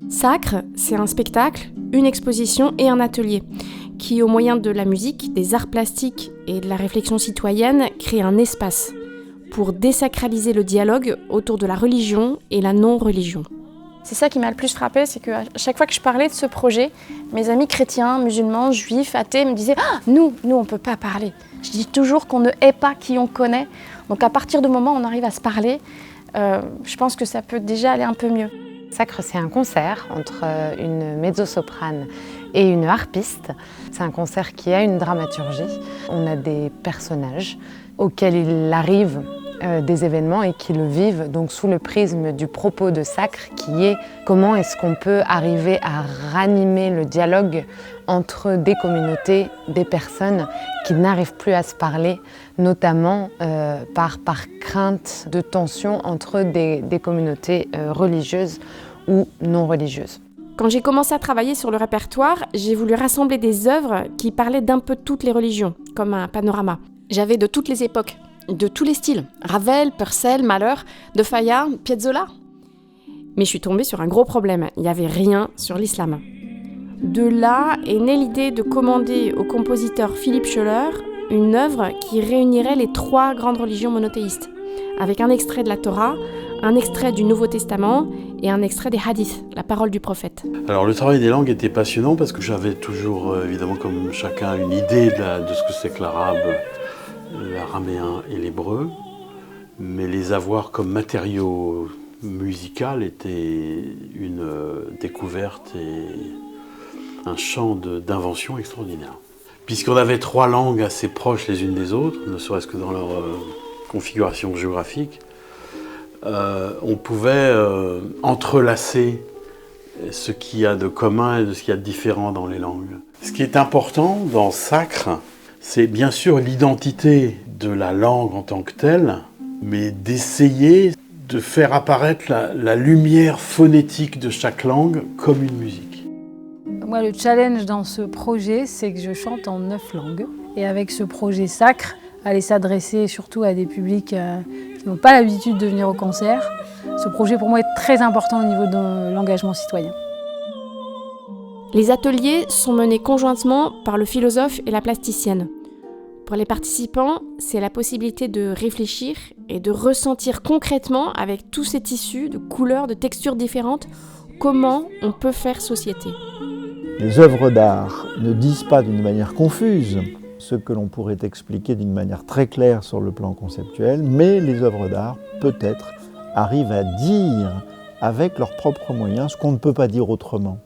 Sacre, c'est un spectacle, une exposition et un atelier qui, au moyen de la musique, des arts plastiques et de la réflexion citoyenne, crée un espace pour désacraliser le dialogue autour de la religion et la non-religion. C'est ça qui m'a le plus frappé, c'est qu'à chaque fois que je parlais de ce projet, mes amis chrétiens, musulmans, juifs, athées me disaient « Ah, nous, on ne peut pas parler ». Je dis toujours qu'on ne hait pas qui on connaît. Donc à partir du moment où on arrive à se parler, je pense que ça peut déjà aller un peu mieux. Sacre, c'est un concert entre une mezzo-soprane et une harpiste. C'est un concert qui a une dramaturgie. On a des personnages auxquels il arrive des événements et qui le vivent donc sous le prisme du propos de Sacre, qui est comment est-ce qu'on peut arriver à ranimer le dialogue entre des communautés, des personnes qui n'arrivent plus à se parler, notamment par crainte de tension entre des communautés religieuses ou non religieuses. Quand j'ai commencé à travailler sur le répertoire, j'ai voulu rassembler des œuvres qui parlaient d'un peu toutes les religions, comme un panorama. J'avais de toutes les époques, de tous les styles, Ravel, Purcell, Mahler, De Falla, Piazzolla. Mais je suis tombée sur un gros problème, il n'y avait rien sur l'islam. De là est née l'idée de commander au compositeur Philippe Schoeller une œuvre qui réunirait les 3 grandes religions monothéistes, avec un extrait de la Torah, un extrait du Nouveau Testament et un extrait des hadiths, la parole du prophète. Alors le travail des langues était passionnant parce que j'avais toujours, évidemment comme chacun, une idée de ce que c'est que l'arabe, l'araméen et l'hébreu, mais les avoir comme matériau musical était une découverte et un champ d'invention extraordinaire. Puisqu'on avait 3 langues assez proches les unes des autres, ne serait-ce que dans leur configuration géographique, on pouvait entrelacer ce qu'il y a de commun et de ce qu'il y a de différent dans les langues. Ce qui est important dans Sacre, c'est bien sûr l'identité de la langue en tant que telle, mais d'essayer de faire apparaître la lumière phonétique de chaque langue comme une musique. Moi, le challenge dans ce projet, c'est que je chante en 9 langues. Et avec ce projet Sacre, aller s'adresser surtout à des publics qui n'ont pas l'habitude de venir au concert. Ce projet, pour moi, est très important au niveau de l'engagement citoyen. Les ateliers sont menés conjointement par le philosophe et la plasticienne. Pour les participants, c'est la possibilité de réfléchir et de ressentir concrètement, avec tous ces tissus de couleurs, de textures différentes, comment on peut faire société. Les œuvres d'art ne disent pas d'une manière confuse ce que l'on pourrait expliquer d'une manière très claire sur le plan conceptuel, mais les œuvres d'art, peut-être, arrivent à dire avec leurs propres moyens ce qu'on ne peut pas dire autrement.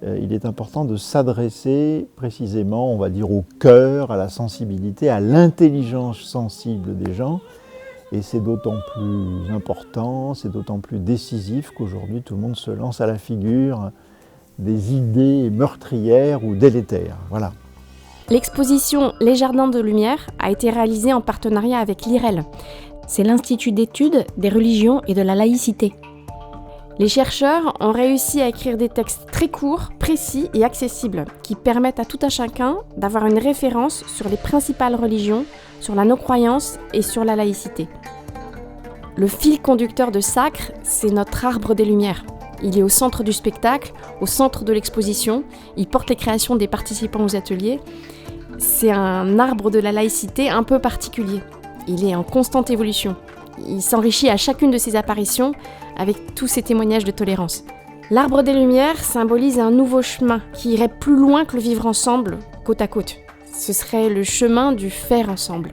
Il est important de s'adresser précisément, on va dire, au cœur, à la sensibilité, à l'intelligence sensible des gens. Et c'est d'autant plus important, c'est d'autant plus décisif qu'aujourd'hui tout le monde se lance à la figure des idées meurtrières ou délétères. Voilà. L'exposition Les Jardins de Lumière a été réalisée en partenariat avec l'IREL. C'est l'Institut d'études des religions et de la laïcité. Les chercheurs ont réussi à écrire des textes très courts, précis et accessibles, qui permettent à tout un chacun d'avoir une référence sur les principales religions, sur la non-croyance et sur la laïcité. Le fil conducteur de Sacre, c'est notre arbre des Lumières. Il est au centre du spectacle, au centre de l'exposition, il porte les créations des participants aux ateliers. C'est un arbre de la laïcité un peu particulier. Il est en constante évolution. Il s'enrichit à chacune de ses apparitions avec tous ces témoignages de tolérance. L'arbre des Lumières symbolise un nouveau chemin qui irait plus loin que le vivre ensemble, côte à côte. Ce serait le chemin du faire ensemble.